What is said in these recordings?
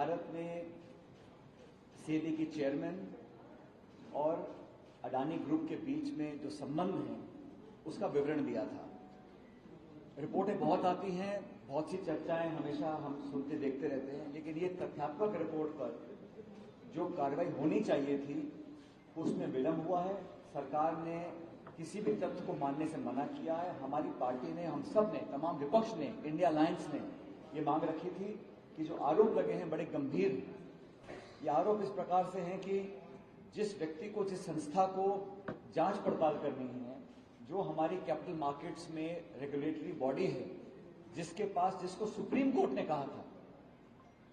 भारत में सेबी की चेयरमैन और अडानी ग्रुप के बीच में जो संबंध है उसका विवरण दिया था। रिपोर्टें बहुत आती हैं, बहुत सी चर्चाएं हमेशा हम सुनते देखते रहते हैं, लेकिन ये तथ्यात्मक रिपोर्ट पर जो कार्रवाई होनी चाहिए थी उसमें विलंब हुआ है। सरकार ने किसी भी तथ्य को मानने से मना किया है। हमारी पार्टी ने, हम सब ने, तमाम विपक्ष ने, इंडिया अलायंस ने ये मांग रखी थी कि जो आरोप लगे हैं बड़े गंभीर हैं। ये आरोप इस प्रकार से हैं कि जिस व्यक्ति को, जिस संस्था को जांच पड़ताल करनी है, जो हमारी कैपिटल मार्केट्स में रेगुलेटरी बॉडी है, जिसके पास, जिसको सुप्रीम कोर्ट ने कहा था,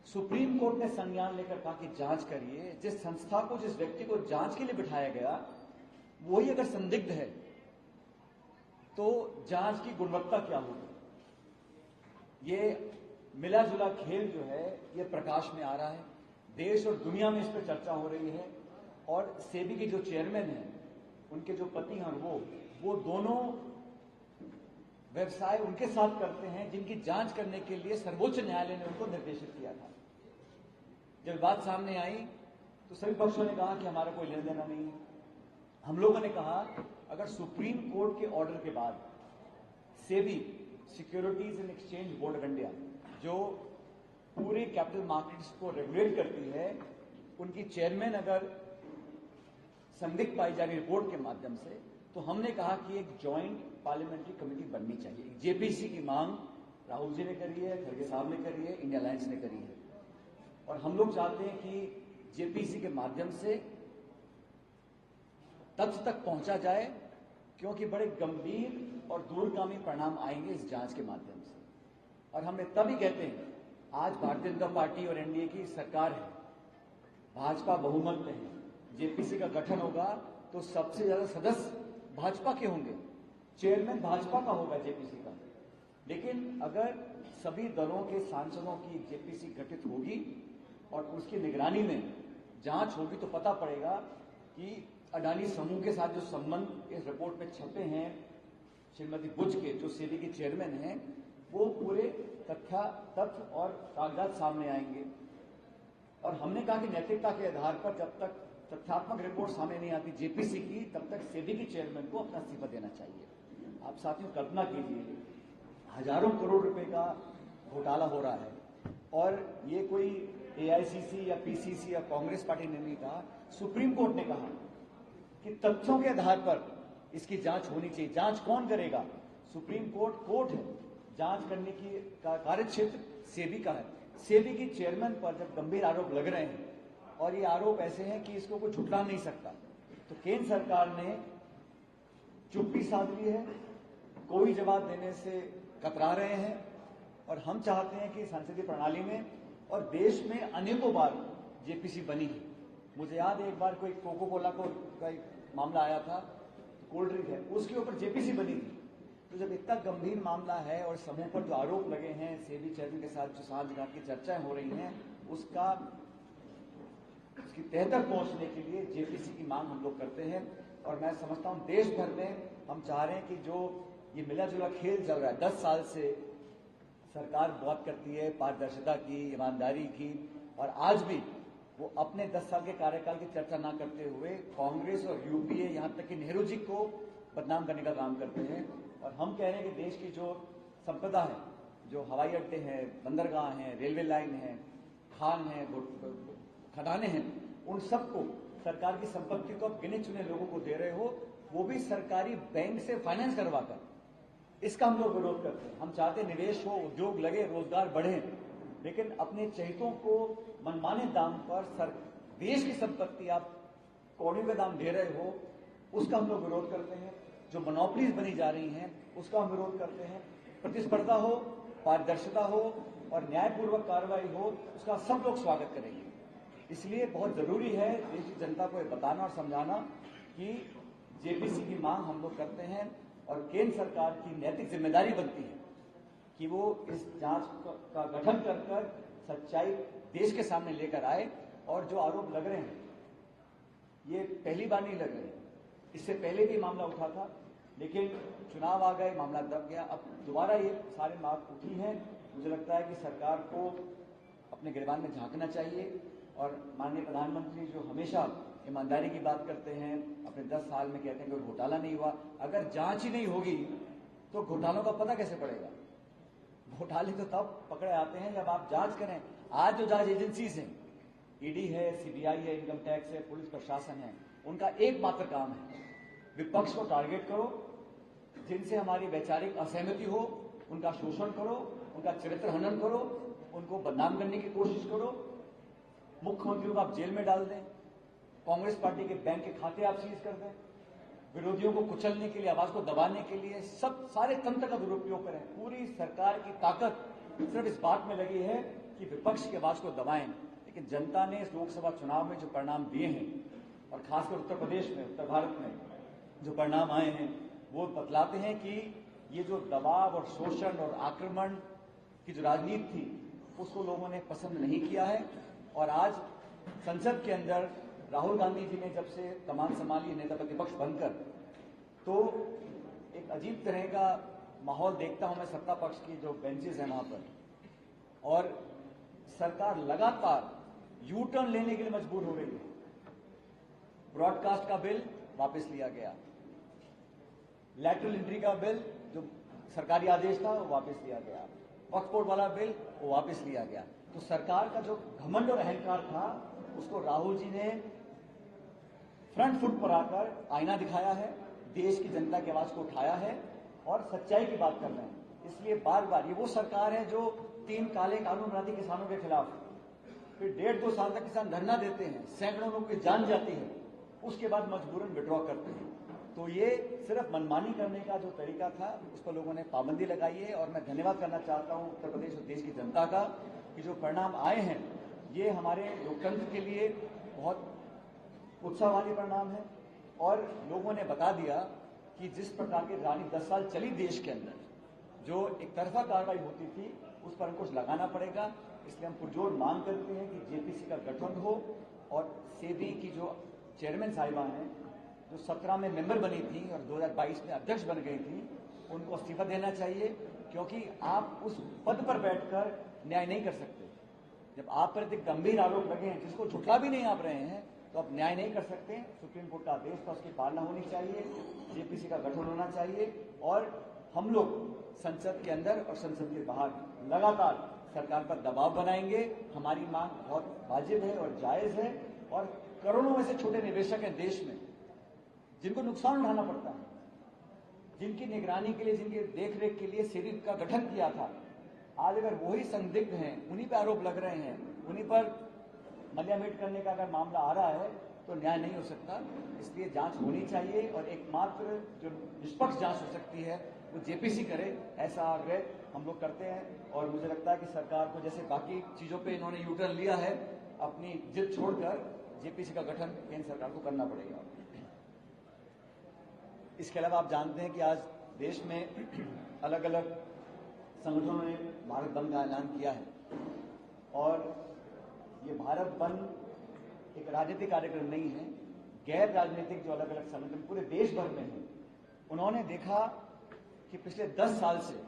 सुप्रीम कोर्ट ने संज्ञान लेकर कहा कि जांच करिए, जिस संस्था को, जिस व्यक्ति को जांच के लिए बिठाया गया, वही अगर संदिग्ध है तो जांच की गुणवत्ता क्या होगी? ये मिला जुला खेल जो है ये प्रकाश में आ रहा है। देश और दुनिया में इस पर चर्चा हो रही है और सेबी के जो चेयरमैन हैं, उनके जो पति हैं, वो दोनों व्यवसाय उनके साथ करते हैं जिनकी जांच करने के लिए सर्वोच्च न्यायालय ने उनको निर्देशित किया था। जब बात सामने आई तो सभी पक्षों ने कहा कि हमारा कोई लेना देना नहीं है। हम लोगों ने कहा अगर सुप्रीम कोर्ट के ऑर्डर के बाद SEBI, securities and exchange board of India, जो पूरे कैपिटल मार्केट्स को रेगुलेट करती है, उनकी चेयरमैन अगर संदिग्ध पाई जा रही रिपोर्ट के माध्यम से, तो हमने कहा कि एक ज्वाइंट पार्लियामेंट्री कमेटी बननी चाहिए। जेपीसी की मांग राहुल जी ने करी है, खड़गे साहब ने करी है, इंडिया अलायंस ने करी है, और हम लोग चाहते हैं कि जेपीसी के माध्यम से तथ्य तक पहुंचा जाए, क्योंकि बड़े गंभीर और दूरगामी परिणाम आएंगे इस जांच के माध्यम से। और हम तभी कहते हैं, आज भारतीय जनता पार्टी और एनडीए की सरकार है, भाजपा बहुमत में है, जेपीसी का गठन होगा तो सबसे ज्यादा सदस्य भाजपा के होंगे, चेयरमैन भाजपा का होगा जेपीसी का। लेकिन अगर सभी दलों के सांसदों की जेपीसी गठित होगी और उसकी निगरानी में जांच होगी तो पता पड़ेगा कि अडानी समूह के साथ जो संबंध इस रिपोर्ट में छपे हैं श्रीमती बुच के, जो सेबी के चेयरमैन हैं, वो पूरे तथ्य और कागजात सामने आएंगे। और हमने कहा कि नैतिकता के आधार पर जब तक तथ्यात्मक रिपोर्ट सामने नहीं आती जेपीसी की, तब तक सेबी के चेयरमैन को अपना इस्तीफा देना चाहिए। आप साथियों कल्पना कीजिए, हजारों करोड़ रुपए का घोटाला हो रहा है और ये कोई एआईसीसी या पीसीसी या कांग्रेस पार्टी ने नहीं कहा, सुप्रीम कोर्ट ने कहा कि तथ्यों के आधार पर इसकी जांच होनी चाहिए। जांच कौन करेगा? सुप्रीम कोर्ट है। जांच करने की कार्य क्षेत्र सेबी का है। सेबी की चेयरमैन पर जब गंभीर आरोप लग रहे हैं और ये आरोप ऐसे हैं कि इसको कोई झुठला नहीं सकता, तो केंद्र सरकार ने चुप्पी साध ली है, कोई जवाब देने से कतरा रहे हैं। और हम चाहते हैं कि संसदीय प्रणाली में और देश में अनेकों बार जेपीसी बनी है। मुझे याद है एक बार कोई कोको कोला का एक मामला आया था, कोल्ड ड्रिंक है, उसके ऊपर जेपीसी बनी थी। तो जब इतना गंभीर मामला है और समूह पर जो आरोप लगे हैं, सेबी चेयरमैन के साथ जो साँठगांठ की चर्चाएं हो रही हैं, उसकी तह तक पहुंचने के लिए जेपीसी की मांग हम लोग करते हैं। और मैं समझता हूं देश भर में हम चाह रहे हैं कि जो ये मिला जुला खेल चल रहा है, 10 साल से सरकार बहुत करती है पारदर्शिता की, ईमानदारी की, और आज भी वो अपने 10 साल के कार्यकाल की चर्चा ना करते हुए कांग्रेस और यूपीए, यहां तक कि नेहरू जी को बदनाम करने का काम करते हैं। और हम कह रहे हैं कि देश की जो संपदा है, जो हवाई अड्डे हैं, बंदरगाह हैं, रेलवे लाइन है, खान है, खदाने हैं, उन सबको, सरकार की संपत्ति को आप गिने चुने लोगों को दे रहे हो, वो भी सरकारी बैंक से फाइनेंस करवाकर। इसका हम लोग विरोध करते हैं। हम चाहते हैं निवेश हो, उद्योग लगे, रोजगार बढ़े, लेकिन अपने चहितों को मनमाने दाम पर देश की संपत्ति आप कौड़ियों का दाम दे रहे हो, उसका हम लोग विरोध करते हैं। जो मोनोपोलीज बनी जा रही हैं उसका हम विरोध करते हैं। प्रतिस्पर्धा हो, पारदर्शिता हो और न्यायपूर्वक कार्रवाई हो, उसका सब लोग स्वागत करेंगे। इसलिए बहुत जरूरी है देश की जनता को ये बताना और समझाना कि जेपीसी की मांग हम लोग करते हैं और केंद्र सरकार की नैतिक जिम्मेदारी बनती है कि वो इस जांच का गठन कर सच्चाई देश के सामने लेकर आए। और जो आरोप लग रहे हैं ये पहली बार नहीं लग रहे, इससे पहले भी मामला उठा था, लेकिन चुनाव आ गए, मामला दब गया। अब दोबारा ये सारे मांग उठी हैं। मुझे लगता है कि सरकार को अपने गिरबान में झांकना चाहिए। और माननीय प्रधानमंत्री जो हमेशा ईमानदारी की बात करते हैं, अपने 10 साल में कहते हैं कोई घोटाला नहीं हुआ, अगर जांच ही नहीं होगी तो घोटालों का पता कैसे पड़ेगा? घोटाले तो तब पकड़े आते हैं जब आप जांच करें। आज जो जांच एजेंसीज हैं, ईडी है, सीबीआई है, इनकम टैक्स है, पुलिस प्रशासन है, उनका एकमात्र काम है विपक्ष को टारगेट करो, जिनसे हमारी वैचारिक असहमति हो उनका शोषण करो, उनका चरित्र हनन करो, उनको बदनाम करने की कोशिश करो, मुख्यमंत्रियों को आप जेल में डाल दें, कांग्रेस पार्टी के बैंक के खाते आप सीज कर दें, विरोधियों को कुचलने के लिए, आवाज को दबाने के लिए सब सारे तंत्र का दुरुपयोग करें। पूरी सरकार की ताकत सिर्फ इस बात में लगी है कि विपक्ष की आवाज को दबाएं। लेकिन जनता ने इस लोकसभा चुनाव में जो परिणाम दिए हैं, और खासकर उत्तर प्रदेश में, उत्तर भारत में जो परिणाम आए हैं, वो बतलाते हैं कि ये जो दबाव और शोषण और आक्रमण की जो राजनीति थी, उसको लोगों ने पसंद नहीं किया है। और आज संसद के अंदर राहुल गांधी जी ने जब से कमान संभाली नेता प्रतिपक्ष बनकर, तो एक अजीब तरह का माहौल देखता हूं मैं सत्ता पक्ष की जो बेंचेस हैं वहां पर, और सरकार लगातार यू टर्न लेने के लिए मजबूर हो रही है। ब्रॉडकास्ट का बिल वापस लिया गया, लैटरल एंट्री का बिल जो सरकारी आदेश था वो वापस लिया गया, वक्फ बोर्ड वाला बिल वो वापस लिया गया। तो सरकार का जो घमंड और अहंकार था उसको राहुल जी ने फ्रंट फुट पर आकर आईना दिखाया है, देश की जनता की आवाज को उठाया है और सच्चाई की बात कर रहे हैं। इसलिए बार बार ये वो सरकार है जो 3 काले कानून बनाती किसानों के खिलाफ, फिर 1.5-2 साल तक किसान धरना देते हैं, सैकड़ों लोगों की जान जाती है, उसके बाद मजबूरन विड्रॉ करते हैं। तो ये सिर्फ मनमानी करने का जो तरीका था उस पर लोगों ने पाबंदी लगाई है। और मैं धन्यवाद करना चाहता हूं उत्तर प्रदेश और देश की जनता का कि जो परिणाम आए हैं ये हमारे लोकतंत्र के लिए बहुत उत्साह वाली परिणाम है। और लोगों ने बता दिया कि जिस प्रकार की राजनीति 10 साल चली देश के अंदर, जो एक तरफा कार्रवाई होती थी, उस पर अंकुश लगाना पड़ेगा। इसलिए हम पुरजोर मांग करते हैं कि जेपीसी का गठन हो और सेबी की जो चेयरमैन साहिबान हैं, जो 17 में मेंबर बनी थी और 2022 में अध्यक्ष बन गई थी, उनको इस्तीफा देना चाहिए। क्योंकि आप उस पद पर बैठकर न्याय नहीं कर सकते। जब आप पर इतने गंभीर आरोप लगे हैं जिसको झुठला भी नहीं आप रहे हैं, तो आप न्याय नहीं कर सकते। सुप्रीम कोर्ट का आदेश था, उसकी पालना होनी चाहिए, जेपीसी का गठन होना चाहिए। और हम लोग संसद के अंदर और संसद के बाहर लगातार सरकार पर दबाव बनाएंगे। हमारी मांग बहुत वाजिब है और जायज है। और करोड़ों में से छोटे निवेशक हैं देश में जिनको नुकसान उठाना पड़ता है, जिनकी निगरानी के लिए, जिनकी देखरेख के लिए सेबी का गठन किया था, आज अगर वही संदिग्ध हैं, उन्हीं पर आरोप लग रहे हैं, उन्हीं पर मलियामेट करने का अगर मामला आ रहा है, तो न्याय नहीं हो सकता। इसलिए जांच होनी चाहिए और एकमात्र जो निष्पक्ष जांच हो सकती है वो जेपीसी करे, ऐसा आग्रह हम लोग करते हैं। और मुझे लगता है कि सरकार को, जैसे बाकी चीजों पे इन्होंने यूटर्न लिया है, अपनी जिद छोड़कर जेपीसी का गठन केंद्र सरकार को करना पड़ेगा। इसके अलावा आप जानते हैं कि आज देश में अलग अलग संगठनों ने भारत बंद का ऐलान किया है। और ये भारत बंद एक राजनीतिक कार्यक्रम नहीं है। गैर राजनीतिक जो अलग अलग संगठन पूरे देश भर में हैं, उन्होंने देखा कि पिछले 10 साल से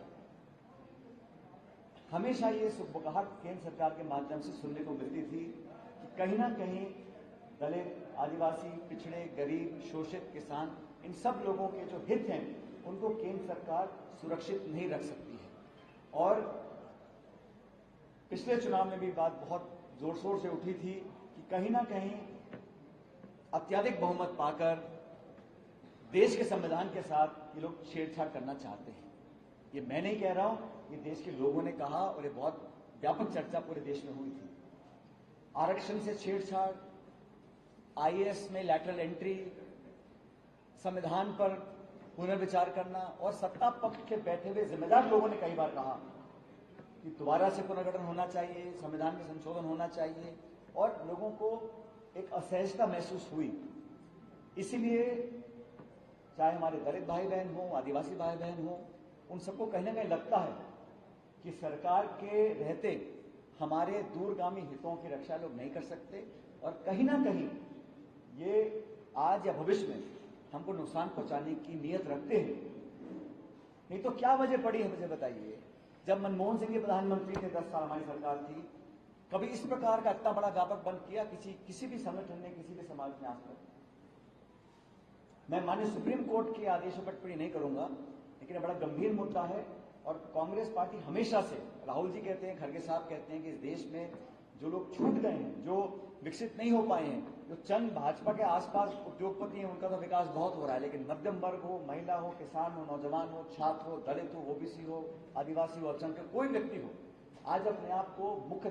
हमेशा ये सुबुगाहट केंद्र सरकार के माध्यम से सुनने को मिलती थी कि कहीं ना कहीं दलित, आदिवासी, पिछड़े, गरीब, शोषित, किसान, इन सब लोगों के जो हित हैं उनको केंद्र सरकार सुरक्षित नहीं रख सकती है। और पिछले चुनाव में भी बात बहुत जोर शोर से उठी थी कि कहीं ना कहीं अत्यधिक बहुमत पाकर देश के संविधान के साथ ये लोग छेड़छाड़ करना चाहते हैं। ये मैं नहीं कह रहा हूं, ये देश के लोगों ने कहा और ये बहुत व्यापक चर्चा पूरे देश में हुई थी। आरक्षण से छेड़छाड़, आईएएस में लैटरल एंट्री, संविधान पर पुनर्विचार करना, और सत्ता पक्ष के बैठे हुए जिम्मेदार लोगों ने कई बार कहा कि दोबारा से पुनर्गठन होना चाहिए, संविधान में संशोधन होना चाहिए, और लोगों को एक असहजता महसूस हुई। इसीलिए चाहे हमारे दलित भाई बहन हो, आदिवासी भाई बहन हो, उन सबको कहीं ना कहीं लगता है कि सरकार के रहते हमारे दूरगामी हितों की रक्षा लोग नहीं कर सकते, और कहीं ना कहीं ये आज या भविष्य में हमको नुकसान पहुंचाने की नीयत रखते हैं। नहीं तो क्या वजह पड़ी है, मुझे बताइए। जब मनमोहन सिंह के प्रधानमंत्री थे, 10 साल हमारी सरकार थी, कभी इस प्रकार का इतना बड़ा व्यापक बंद किया किसी भी संगठन ने, किसी भी समाज ने आज तक। मैं माननीय सुप्रीम कोर्ट के आदेशों पर टिप्पणी नहीं करूंगा, लेकिन यह बड़ा गंभीर मुद्दा है। और कांग्रेस पार्टी हमेशा से, राहुल जी कहते हैं, खड़गे साहब कहते हैं कि इस देश में जो लोग छूट गए हैं, जो विकसित नहीं हो पाए हैं, जो चंद भाजपा के आसपास उद्योगपति हैं, उनका तो विकास बहुत हो रहा है, लेकिन मध्यम वर्ग हो, महिला हो, किसान हो, नौजवान हो, छात्र हो, दलित हो, ओबीसी हो, आदिवासी हो, अल्पसंख्यक कोई व्यक्ति हो, आज अपने आप को मुख्य